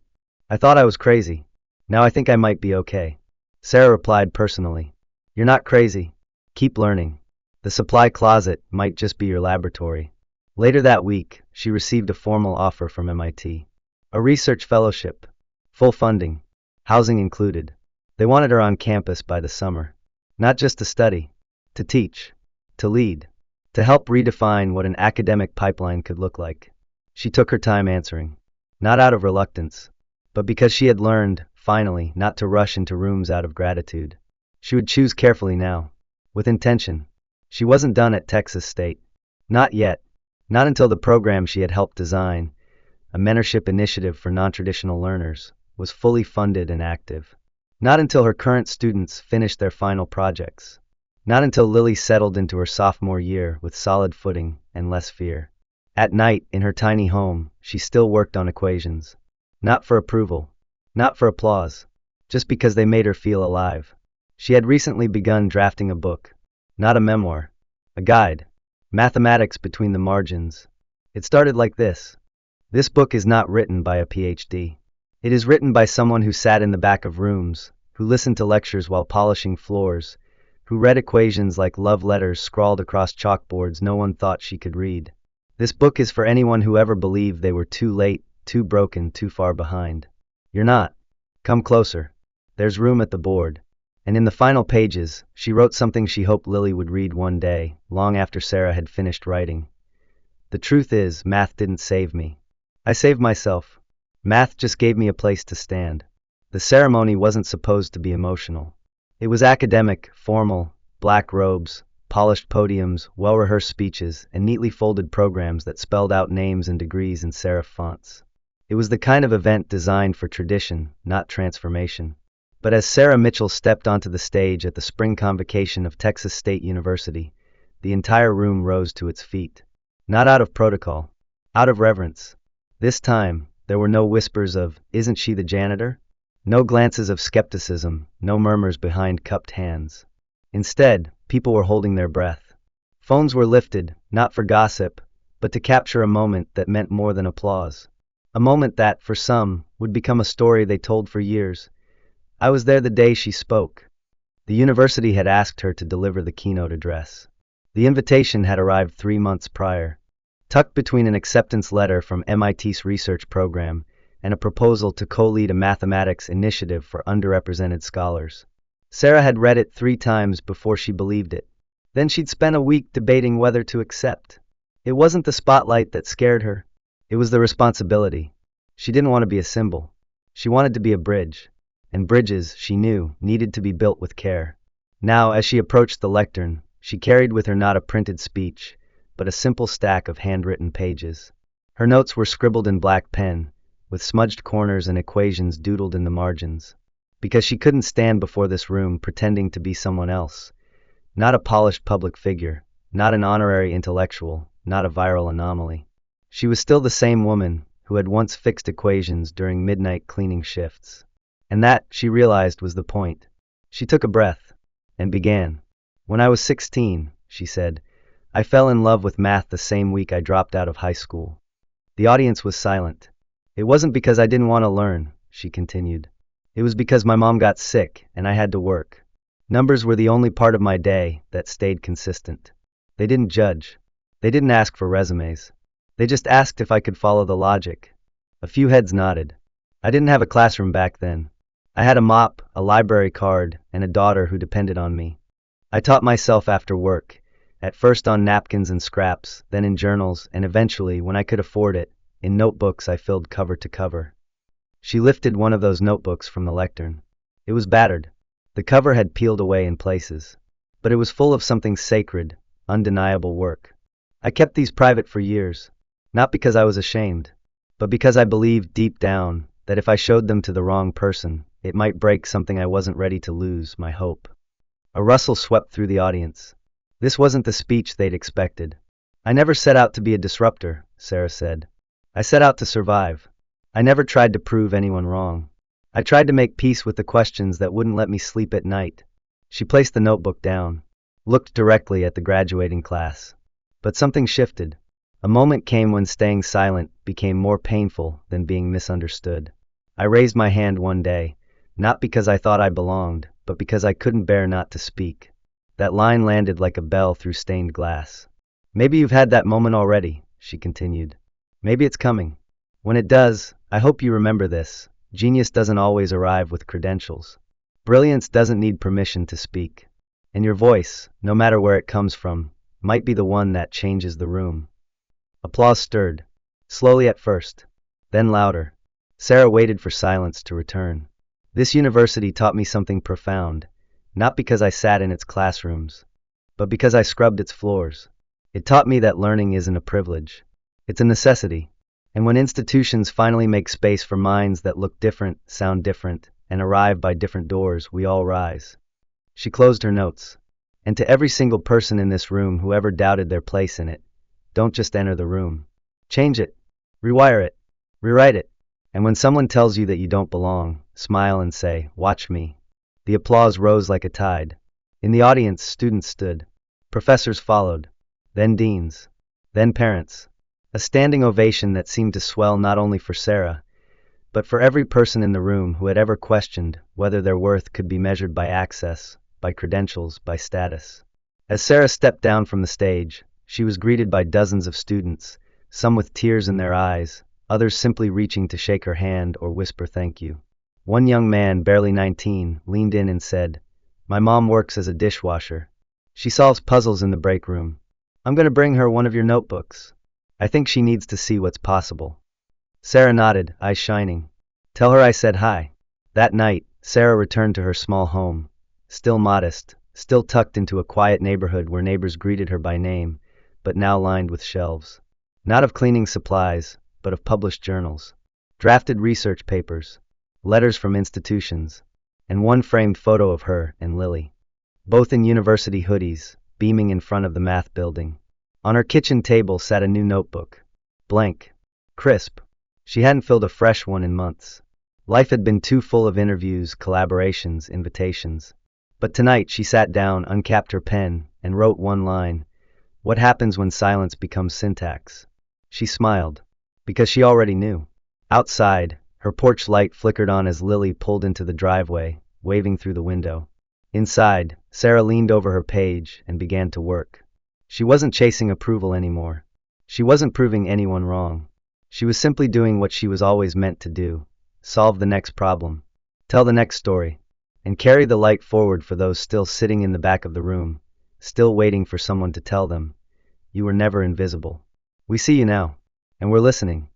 I thought I was crazy. Now I think I might be okay. Sarah replied personally. You're not crazy. Keep learning. The supply closet might just be your laboratory. Later that week, she received a formal offer from MIT. A research fellowship. Full funding. Housing included. They wanted her on campus by the summer. Not just to study. To teach. To lead. To help redefine what an academic pipeline could look like. She took her time answering. Not out of reluctance, but because she had learned, finally, not to rush into rooms out of gratitude. She would choose carefully now, with intention. She wasn't done at Texas State. Not yet. Not until the program she had helped design, a mentorship initiative for non-traditional learners, was fully funded and active. Not until her current students finished their final projects. Not until Lily settled into her sophomore year with solid footing and less fear. At night, in her tiny home, she still worked on equations. Not for approval, not for applause, just because they made her feel alive. She had recently begun drafting a book. Not a memoir. A guide. Mathematics between the margins. It started like this. This book is not written by a PhD. It is written by someone who sat in the back of rooms, who listened to lectures while polishing floors, who read equations like love letters scrawled across chalkboards no one thought she could read. This book is for anyone who ever believed they were too late, too broken, too far behind. You're not. Come closer. There's room at the board. And in the final pages, she wrote something she hoped Lily would read one day, long after Sarah had finished writing. The truth is, math didn't save me. I saved myself. Math just gave me a place to stand. The ceremony wasn't supposed to be emotional. It was academic, formal, black robes, polished podiums, well-rehearsed speeches, and neatly folded programs that spelled out names and degrees in serif fonts. It was the kind of event designed for tradition, not transformation. But as Sarah Mitchell stepped onto the stage at the spring convocation of Texas State University, the entire room rose to its feet. Not out of protocol, out of reverence. This time, there were no whispers of, "Isn't she the janitor?" No glances of skepticism, no murmurs behind cupped hands. Instead, people were holding their breath. Phones were lifted, not for gossip, but to capture a moment that meant more than applause. A moment that, for some, would become a story they told for years. I was there the day she spoke. The university had asked her to deliver the keynote address. The invitation had arrived 3 months prior, tucked between an acceptance letter from MIT's research program and a proposal to co-lead a mathematics initiative for underrepresented scholars. Sarah had read it 3 times before she believed it. Then she'd spent a week debating whether to accept. It wasn't the spotlight that scared her. It was the responsibility. She didn't want to be a symbol. She wanted to be a bridge. And bridges, she knew, needed to be built with care. Now, as she approached the lectern, she carried with her not a printed speech, but a simple stack of handwritten pages. Her notes were scribbled in black pen, with smudged corners and equations doodled in the margins. Because she couldn't stand before this room pretending to be someone else. Not a polished public figure, not an honorary intellectual, not a viral anomaly. She was still the same woman who had once fixed equations during midnight cleaning shifts. And that, she realized, was the point. She took a breath and began. When I was 16, she said, I fell in love with math the same week I dropped out of high school. The audience was silent. It wasn't because I didn't want to learn, she continued. It was because my mom got sick and I had to work. Numbers were the only part of my day that stayed consistent. They didn't judge. They didn't ask for resumes. They just asked if I could follow the logic. A few heads nodded. I didn't have a classroom back then. I had a mop, a library card, and a daughter who depended on me. I taught myself after work, at first on napkins and scraps, then in journals, and eventually, when I could afford it, in notebooks I filled cover to cover. She lifted one of those notebooks from the lectern. It was battered. The cover had peeled away in places. But it was full of something sacred, undeniable work. I kept these private for years, not because I was ashamed, but because I believed deep down that if I showed them to the wrong person, it might break something I wasn't ready to lose, my hope. A rustle swept through the audience. This wasn't the speech they'd expected. I never set out to be a disruptor, Sarah said. I set out to survive. I never tried to prove anyone wrong. I tried to make peace with the questions that wouldn't let me sleep at night. She placed the notebook down, looked directly at the graduating class. But something shifted. A moment came when staying silent became more painful than being misunderstood. I raised my hand one day, not because I thought I belonged, but because I couldn't bear not to speak. That line landed like a bell through stained glass. Maybe you've had that moment already, she continued. Maybe it's coming. When it does, I hope you remember this. Genius doesn't always arrive with credentials. Brilliance doesn't need permission to speak. And your voice, no matter where it comes from, might be the one that changes the room. Applause stirred. Slowly at first, then louder. Sarah waited for silence to return. This university taught me something profound, not because I sat in its classrooms, but because I scrubbed its floors. It taught me that learning isn't a privilege. It's a necessity. And when institutions finally make space for minds that look different, sound different, and arrive by different doors, we all rise. She closed her notes. And to every single person in this room who ever doubted their place in it, Don't just enter the room. Change it. Rewire it. Rewrite it. And when someone tells you that you don't belong, smile and say, "Watch me." The applause rose like a tide. In the audience, students stood. Professors followed. Then deans. Then parents. A standing ovation that seemed to swell not only for Sarah, but for every person in the room who had ever questioned whether their worth could be measured by access, by credentials, by status. As Sarah stepped down from the stage, she was greeted by dozens of students, some with tears in their eyes, others simply reaching to shake her hand or whisper thank you. One young man, barely 19, leaned in and said, "My mom works as a dishwasher. She solves puzzles in the break room. I'm going to bring her one of your notebooks. I think she needs to see what's possible." Sarah nodded, eyes shining. "Tell her I said hi." That night, Sarah returned to her small home, still modest, still tucked into a quiet neighborhood where neighbors greeted her by name, but now lined with shelves. Not of cleaning supplies, but of published journals, drafted research papers, letters from institutions, and one framed photo of her and Lily, both in university hoodies, beaming in front of the math building. On her kitchen table sat a new notebook, blank, crisp. She hadn't filled a fresh one in months. Life had been too full of interviews, collaborations, invitations. But tonight she sat down, uncapped her pen, and wrote one line: "What happens when silence becomes syntax?" She smiled, because she already knew. Outside, her porch light flickered on as Lily pulled into the driveway, waving through the window. Inside, Sarah leaned over her page and began to work. She wasn't chasing approval anymore. She wasn't proving anyone wrong. She was simply doing what she was always meant to do: solve the next problem, tell the next story, and carry the light forward for those still sitting in the back of the room, still waiting for someone to tell them, "You were never invisible. We see you now, and we're listening."